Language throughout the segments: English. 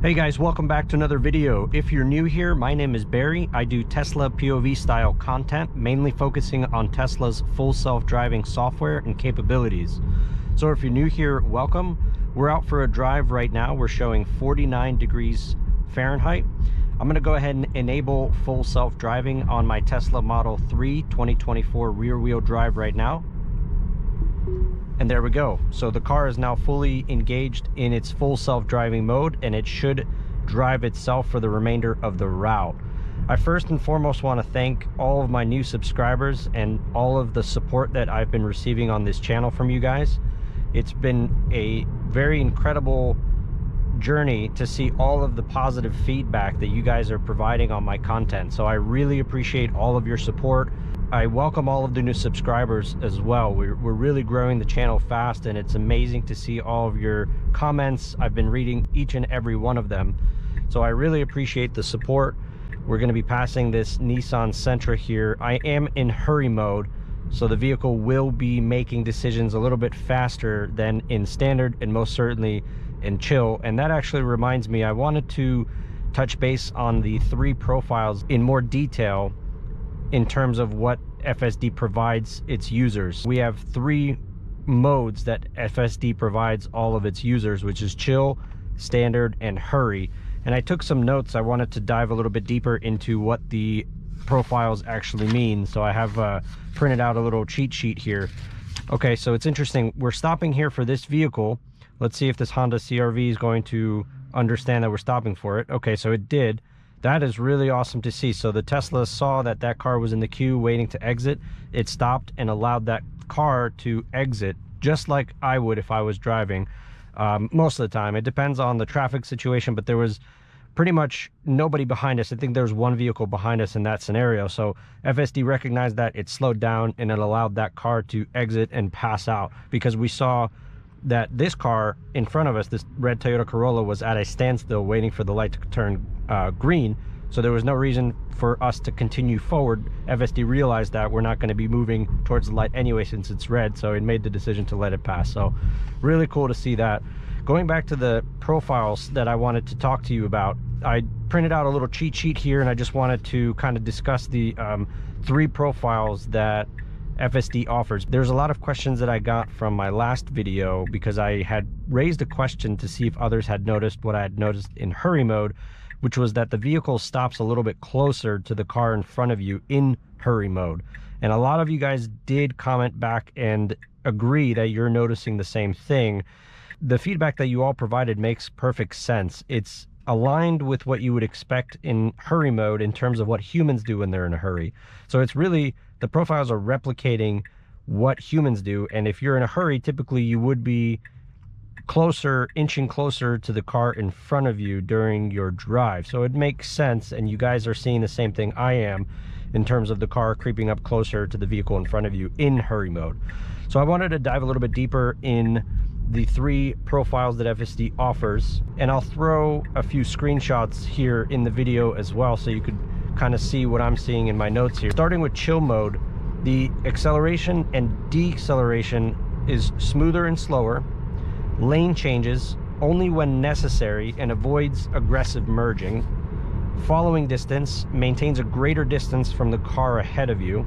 Hey guys, welcome back to another video. If you're new here, my name is Barry. I do Tesla POV style content, mainly focusing on Tesla's full self-driving software and capabilities. So if you're new here, welcome. We're out for a drive right now. We're showing 49 degrees Fahrenheit. I'm going to go ahead and enable full self-driving on my Tesla Model 3 2024 rear-wheel drive right now. And there we go. So the car is now fully engaged in its full self-driving mode, and it should drive itself for the remainder of the route. I first and foremost want to thank all of my new subscribers and all of the support that I've been receiving on this channel from you guys. It's been a very incredible journey to see all of the positive feedback that you guys are providing on my content. So I really appreciate all of your support. I welcome all of the new subscribers as well. We're really growing the channel fast, and it's amazing to see all of your comments. I've been reading each and every one of them, so I really appreciate the support. We're going to be passing this Nissan Sentra here. I am in hurry mode, so the vehicle will be making decisions a little bit faster than in standard and most certainly in chill. And that actually reminds me, I wanted to touch base on the three profiles in more detail in terms of what FSD provides its users. We have three modes that FSD provides all of its users, which is chill, standard, and hurry. And I took some notes. I wanted to dive a little bit deeper into what the profiles actually mean. So I have printed out a little cheat sheet here. Okay, so it's interesting. We're stopping here for this vehicle. Let's see if this Honda CR-V is going to understand that we're stopping for it. Okay, so it did. That is really awesome to see. So the Tesla saw that that car was in the queue waiting to exit. It stopped and allowed that car to exit, just like I would if I was driving. Most of the time, it depends on the traffic situation, but there was pretty much nobody behind us. I think there was one vehicle behind us in that scenario. So FSD recognized that, it slowed down, and it allowed that car to exit and pass out, because we saw that this car in front of us, this red Toyota Corolla, was at a standstill waiting for the light to turn green. So there was no reason for us to continue forward. FSD realized that we're not going to be moving towards the light anyway since it's red, so it made the decision to let it pass. So really cool to see that. Going back to the profiles that I wanted to talk to you about, I printed out a little cheat sheet here, and I just wanted to kind of discuss the three profiles that FSD offers. There's a lot of questions that I got from my last video because I had raised a question to see if others had noticed what I had noticed in hurry mode, which was that the vehicle stops a little bit closer to the car in front of you in hurry mode. And a lot of you guys did comment back and agree that you're noticing the same thing. The feedback that you all provided makes perfect sense. It's aligned with what you would expect in hurry mode in terms of what humans do when they're in a hurry. So it's really, the profiles are replicating what humans do. And if you're in a hurry, typically you would be closer, inching closer to the car in front of you during your drive. So it makes sense, and you guys are seeing the same thing I am in terms of the car creeping up closer to the vehicle in front of you in hurry mode. So I wanted to dive a little bit deeper in the three profiles that FSD offers, and I'll throw a few screenshots here in the video as well so you could kind of see what I'm seeing in my notes here. Starting with chill mode, the acceleration and deceleration is smoother and slower. Lane changes only when necessary and avoids aggressive merging. Following distance maintains a greater distance from the car ahead of you.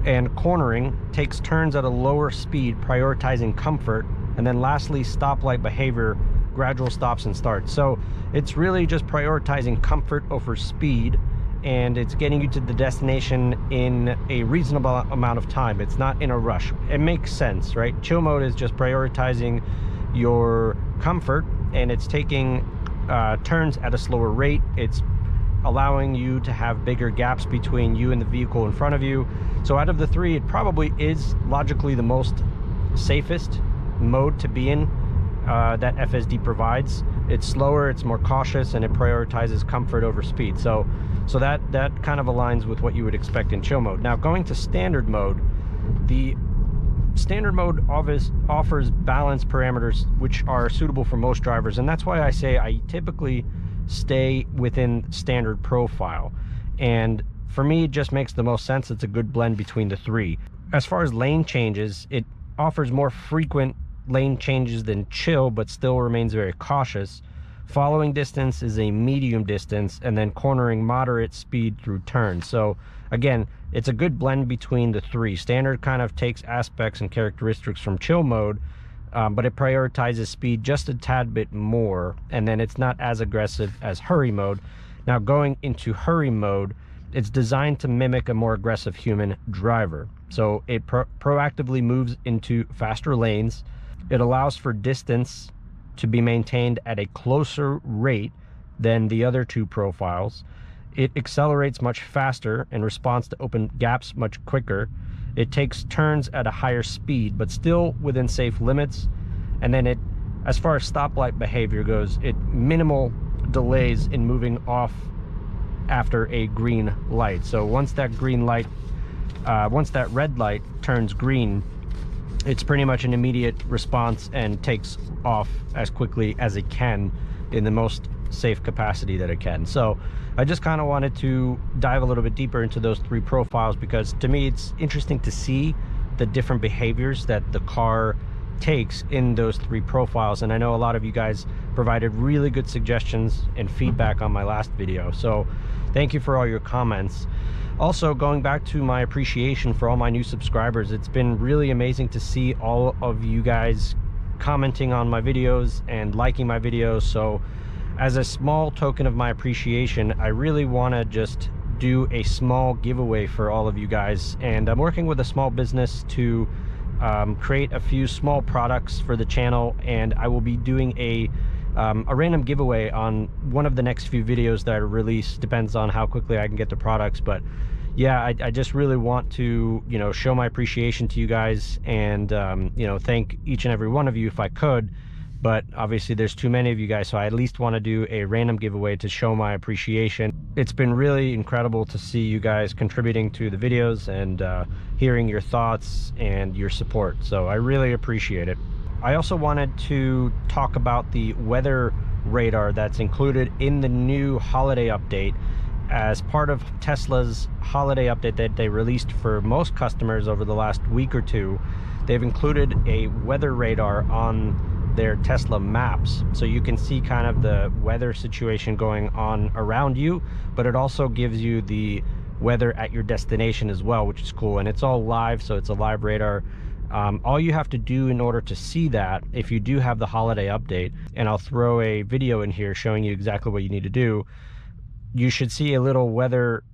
And cornering takes turns at a lower speed, prioritizing comfort. And then lastly, stoplight behavior, gradual stops and starts. So it's really just prioritizing comfort over speed, and it's getting you to the destination in a reasonable amount of time. It's not in a rush. It makes sense, right? Chill mode is just prioritizing your comfort, and it's taking turns at a slower rate. It's allowing you to have bigger gaps between you and the vehicle in front of you. So out of the three, it probably is logically the most safest mode to be in that FSD provides. It's slower, it's more cautious, and it prioritizes comfort over speed. So that kind of aligns with what you would expect in chill mode. Now, going to standard mode, the standard mode offers balance parameters which are suitable for most drivers, and that's why I say I typically stay within standard profile. And for me, it just makes the most sense. It's a good blend between the three. As far as lane changes, it offers more frequent lane changes than chill, but still remains very cautious. following distance is a medium distance, and then cornering moderate speed through turns. So again, it's a good blend between the three. Standard kind of takes aspects and characteristics from chill mode, but it prioritizes speed just a tad bit more, and then it's not as aggressive as hurry mode. Now going into hurry mode, it's designed to mimic a more aggressive human driver. So it proactively moves into faster lanes. It allows for distance to be maintained at a closer rate than the other two profiles. It accelerates much faster and responds to open gaps much quicker. It takes turns at a higher speed, but still within safe limits. And then it, as far as stoplight behavior goes, it minimal delays in moving off after a green light. So once that green light, once that red light turns green, it's pretty much an immediate response and takes off as quickly as it can in the most safe capacity that it can. So I just kind of wanted to dive a little bit deeper into those three profiles, because to me it's interesting to see the different behaviors that the car takes in those three profiles. And I know a lot of you guys provided really good suggestions and feedback on my last video, so thank you for all your comments. Also, going back to my appreciation for all my new subscribers, it's been really amazing to see all of you guys commenting on my videos and liking my videos. So as a small token of my appreciation, I really want to just do a small giveaway for all of you guys. And I'm working with a small business to create a few small products for the channel, and I will be doing a random giveaway on one of the next few videos that I release. Depends on how quickly I can get the products, but yeah, I just really want to, you know, show my appreciation to you guys, and you know, thank each and every one of you if I could. But obviously there's too many of you guys, so I at least want to do a random giveaway to show my appreciation. It's been really incredible to see you guys contributing to the videos and hearing your thoughts and your support, so I really appreciate it. I also wanted to talk about the weather radar that's included in the new holiday update. As part of Tesla's holiday update that they released for most customers over the last week or two, they've included a weather radar on their Tesla maps, so you can see kind of the weather situation going on around you, but it also gives you the weather at your destination as well, which is cool. And it's all live, so it's a live radar. All you have to do in order to see that, if you do have the holiday update, and I'll throw a video in here showing you exactly what you need to do, you should see a little weather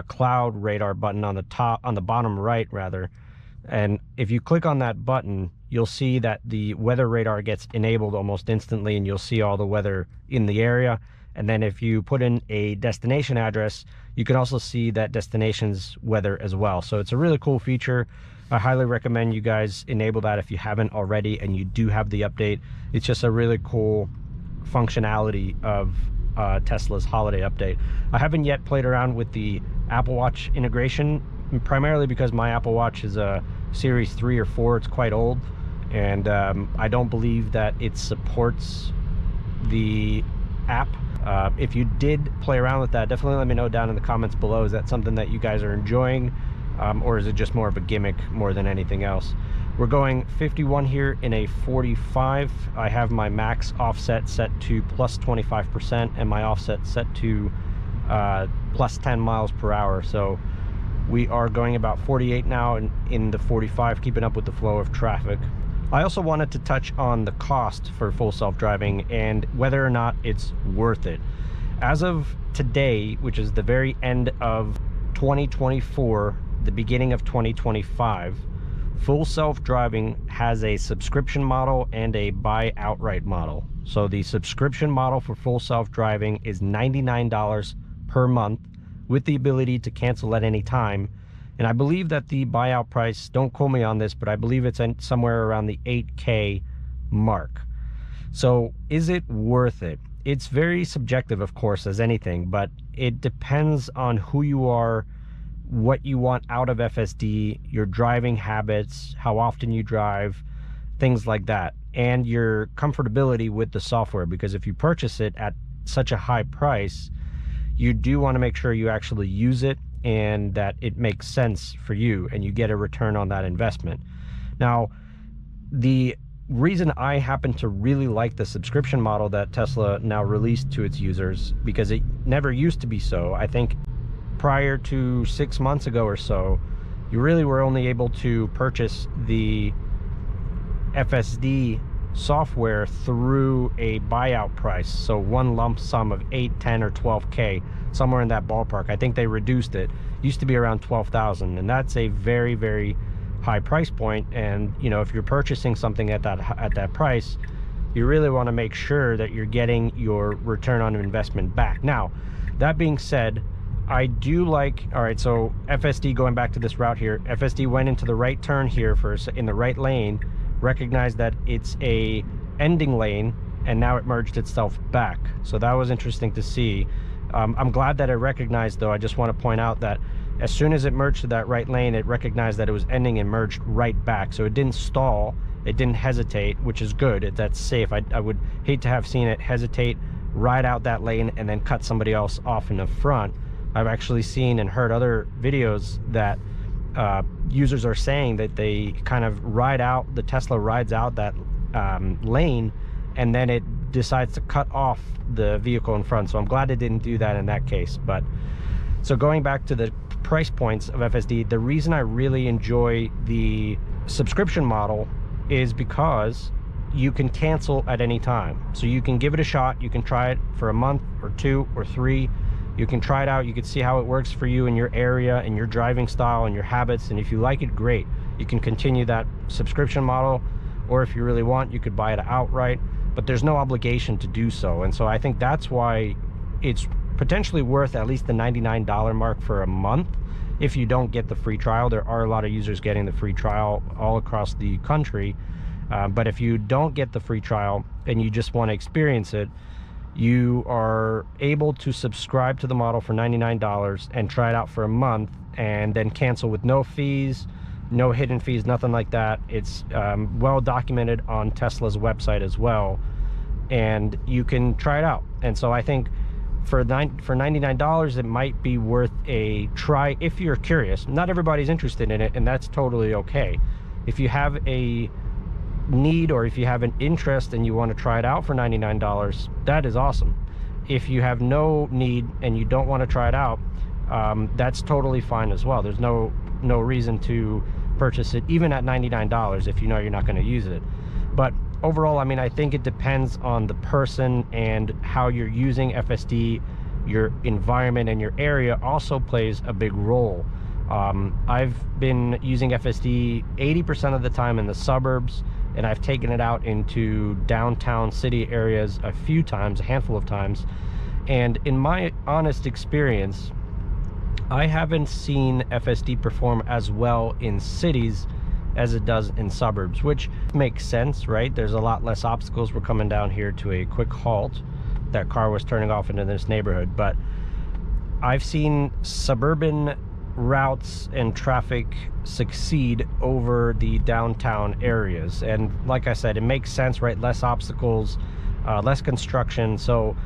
cloud radar button on the bottom right rather. And if you click on that button, you'll see that the weather radar gets enabled almost instantly, and you'll see all the weather in the area. And then if you put in a destination address, you can also see that destination's weather as well. So it's a really cool feature. I highly recommend you guys enable that if you haven't already and you do have the update. It's just a really cool functionality of Tesla's holiday update. I haven't yet played around with the Apple Watch integration, primarily because my Apple Watch is a Series 3 or 4. It's quite old, and I don't believe that it supports the app. If you did play around with that, definitely let me know down in the comments below. Is that something that you guys are enjoying, or is it just more of a gimmick more than anything else? We're going 51 here in a 45. I have my max offset set to plus 25% and my offset set to plus 10 miles per hour. So we are going about 48 now in the 45, keeping up with the flow of traffic. I also wanted to touch on the cost for full self-driving and whether or not it's worth it. As of today, which is the very end of 2024, the beginning of 2025, full self-driving has a subscription model and a buy outright model. So the subscription model for full self-driving is $99 per month with the ability to cancel at any time. And I believe that the buyout price, don't quote me on this, but I believe it's somewhere around the 8K mark. So is it worth it? It's very subjective, of course, as anything, but it depends on who you are, what you want out of FSD, your driving habits, how often you drive, things like that, and your comfortability with the software. Because if you purchase it at such a high price, you do want to make sure you actually use it and that it makes sense for you and you get a return on that investment. Now, the reason I happen to really like the subscription model that Tesla now released to its users, because it never used to be so. I think prior to 6 months ago or so, you really were only able to purchase the FSD software through a buyout price. So one lump sum of 8, 10, or 12K, somewhere in that ballpark. I think they reduced it. Used to be around 12,000, and that's a very, very high price point. And you know, if you're purchasing something at that price, you really want to make sure that you're getting your return on investment back. Now, that being said, I do like, all right, so FSD, going back to this route here, FSD went into the right turn here first in the right lane, recognized that it's a ending lane, and now it merged itself back. So that was interesting to see. I'm glad that it recognized, though. I just want to point out that as soon as it merged to that right lane, it recognized that it was ending and merged right back. So it didn't stall, it didn't hesitate, which is good. That's safe. I would hate to have seen it hesitate, ride out that lane, and then cut somebody else off in the front. I've actually seen and heard other videos that users are saying that they kind of ride out, the Tesla rides out that lane, and then it decides to cut off the vehicle in front. So I'm glad it didn't do that in that case. But so going back to the price points of FSD, the reason I really enjoy the subscription model is because you can cancel at any time. So you can give it a shot. You can try it for a month or 2 or 3. You can try it out. You can see how it works for you in your area and your driving style and your habits. And if you like it, great. You can continue that subscription model, or if you really want, you could buy it outright, but there's no obligation to do so. And so I think that's why it's potentially worth at least the $99 mark for a month if you don't get the free trial. There are a lot of users getting the free trial all across the country. But if you don't get the free trial and you just want to experience it, you are able to subscribe to the model for $99 and try it out for a month, and then cancel with no fees, no hidden fees, nothing like that. It's well documented on Tesla's website as well, and you can try it out. And so I think for $99, it might be worth a try if you're curious. Not everybody's interested in it, and that's totally okay. If you have a need, or if you have an interest and you want to try it out for $99, that is awesome. If you have no need and you don't want to try it out, that's totally fine as well. There's no reason to purchase it even at $99 if you know you're not going to use it. But overall, I mean, I think it depends on the person and how you're using FSD. Your environment and your area also plays a big role. I've been using FSD 80% of the time in the suburbs, and I've taken it out into downtown city areas a few times, a handful of times. And in my honest experience, I haven't seen FSD perform as well in cities as it does in suburbs, which makes sense, right? There's a lot less obstacles. We're coming down here to a quick halt. That car was turning off into this neighborhood, but I've seen suburban routes and traffic succeed over the downtown areas. And like I said, it makes sense, right? Less obstacles, less construction. So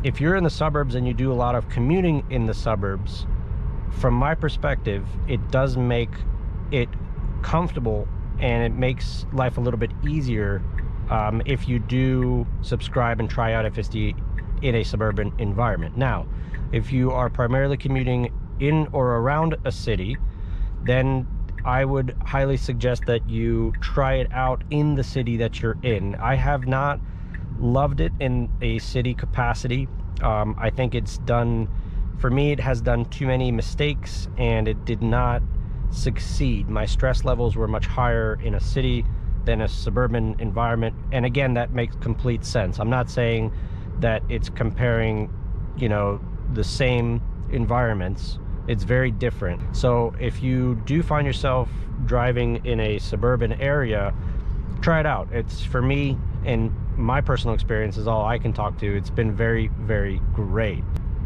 if you're in the suburbs and you do a lot of commuting in the suburbs, from my perspective, it does make it comfortable, and it makes life a little bit easier if you do subscribe and try out FSD in a suburban environment. Now, if you are primarily commuting in or around a city, then I would highly suggest that you try it out in the city that you're in. I have not loved it in a city capacity. I think it's done, for me, it has done too many mistakes, and it did not succeed. My stress levels were much higher in a city than a suburban environment. And again, that makes complete sense. I'm not saying that it's comparing, you know, the same environments. It's very different. So if you do find yourself driving in a suburban area, try it out. It's, for me, and my personal experience is all I can talk to, it's been very, very great.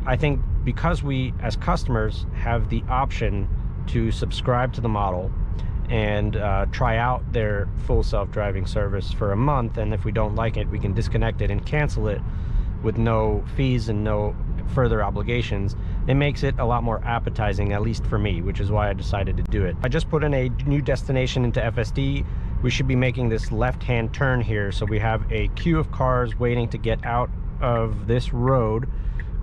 I think because we as customers have the option to subscribe to the model and try out their full self-driving service for a month, and if we don't like it, we can disconnect it and cancel it with no fees and no further obligations. It makes it a lot more appetizing, at least for me, which is why I decided to do it. I just put in a new destination into FSD. we should be making this left-hand turn here. So we have a queue of cars waiting to get out of this road.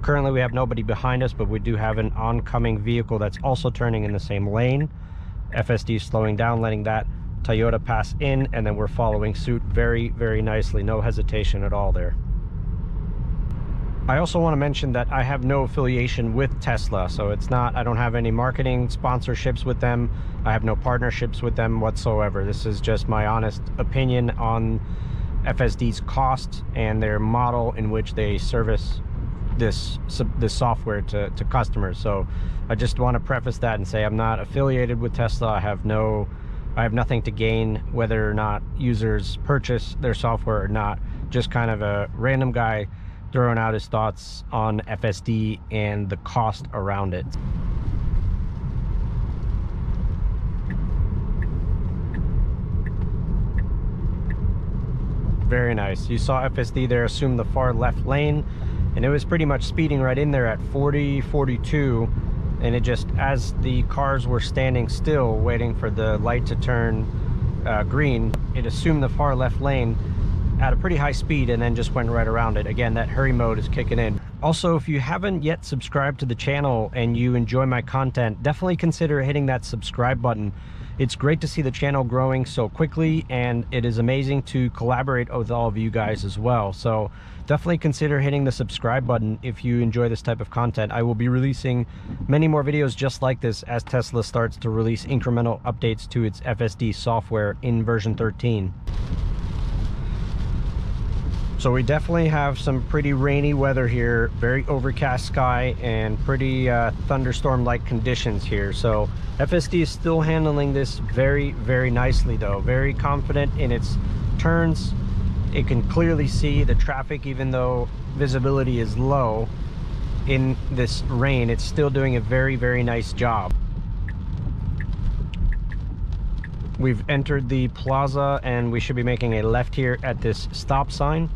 Currently we have nobody behind us, but we do have an oncoming vehicle that's also turning in the same lane. FSD slowing down, letting that Toyota pass in, and then we're following suit very, very nicely. No hesitation at all there. I also want to mention that I have no affiliation with Tesla, so it's not, I don't have any marketing sponsorships with them. I have no partnerships with them whatsoever. This is just my honest opinion on FSD's cost and their model in which they service this software to customers. So I just want to preface that and say I'm not affiliated with Tesla. I have nothing to gain whether or not users purchase their software or not. Just kind of a random guy throwing out his thoughts on FSD and the cost around it. Very nice. You saw FSD there assume the far left lane, and it was pretty much speeding right in there at 40, 42, and it just, as the cars were standing still waiting for the light to turn green, it assumed the far left lane at a pretty high speed and then just went right around it. Again, that hurry mode is kicking in. Also, if you haven't yet subscribed to the channel and you enjoy my content, definitely consider hitting that subscribe button. It's great to see the channel growing so quickly, and it is amazing to collaborate with all of you guys as well. So definitely consider hitting the subscribe button if you enjoy this type of content. I will be releasing many more videos just like this as Tesla starts to release incremental updates to its FSD software in version 13. So we definitely have some pretty rainy weather here, very overcast sky, and pretty thunderstorm-like conditions here. So FSD is still handling this very, very nicely though. Very confident in its turns. It can clearly see the traffic even though visibility is low in this rain. It's still doing a very, very nice job. We've entered the plaza and we should be making a left here at this stop sign.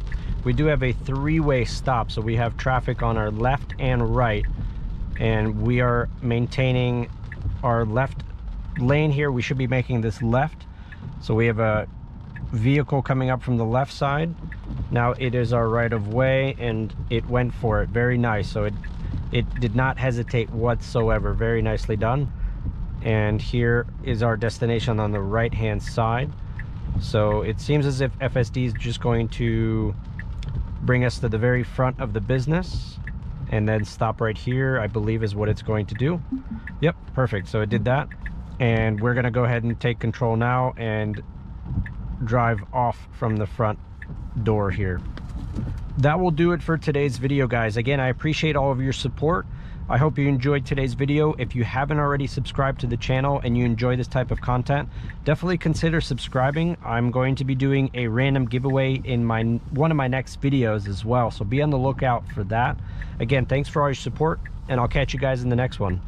We do have a three-way stop, so we have traffic on our left and right, and we are maintaining our left lane here. We should be making this left. So we have a vehicle coming up from the left side. Now it is our right of way, and it went for it. Very nice. So it did not hesitate whatsoever. Very nicely done. And here is our destination on the right hand side. So it seems as if FSD is just going to bring us to the very front of the business and then stop right here, I believe is what it's going to do. Yep, perfect. So it did that, and we're gonna go ahead and take control now and drive off from the front door here. That will do it for today's video, guys. Again, I appreciate all of your support. I hope you enjoyed today's video. If you haven't already subscribed to the channel and you enjoy this type of content, definitely consider subscribing. I'm going to be doing a random giveaway in one of my next videos as well, so be on the lookout for that. Again, thanks for all your support, and I'll catch you guys in the next one.